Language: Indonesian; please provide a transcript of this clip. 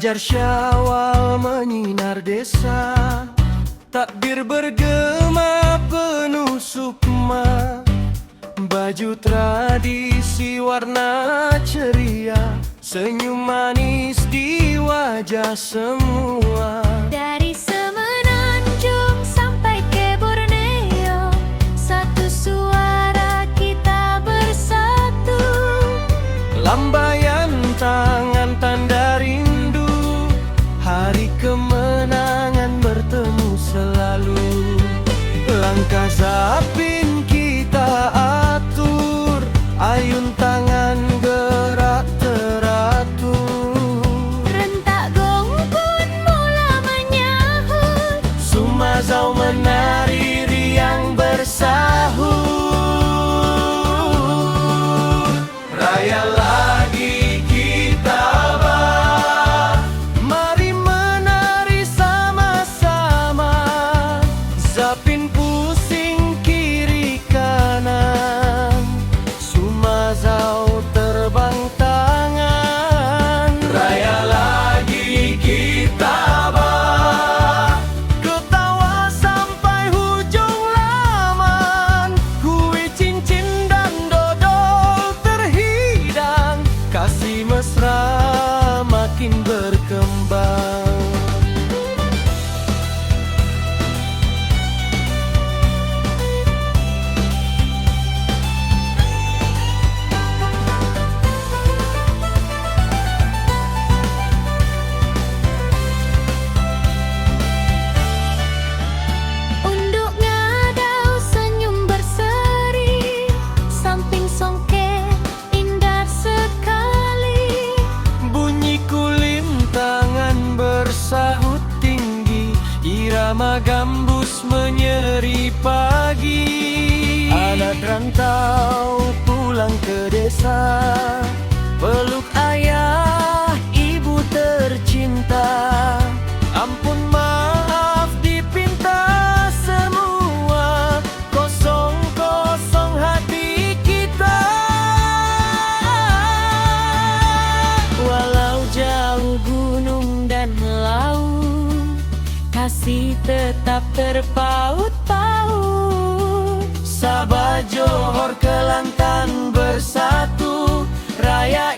Fajar Syawal menyinar desa, takbir bergema penuh sukma. Baju tradisi warna ceria, senyum manis di wajah semua. Dari Semenanjung sampai ke Borneo, satu suara kita bersatu. Lambaian tangan tanda rindu, hari kemenangan bertemu selalu. Langkah zapin kita atur, ayun tangan gerak teratur. Rentak gong pun mula menyahut, Sumazau menari riang bersahur. Raya lagi kita bah, mari menari sama-sama. Zapin pusing kiri kanan, Sumazau terbang tangan. Raya lagi kita bah, ketawa sampai hujung laman. Kue cincin dan dodol terhidang, kasih mesra makin berkembang. unduk ngadau senyum berseri, samping songket indah sekali. Bunyi kulim tangan bersahut tinggi, irama gambus menyeri pagi. Anak rantau pulang ke desa, peluk ayah ibu tercinta. Ampun maaf dipinta semua, kosong-kosong hati kita. Walau jauh gunung dan laut, kasih tetap terpaut-paut. Sabah Johor Kelantan bersatu, raya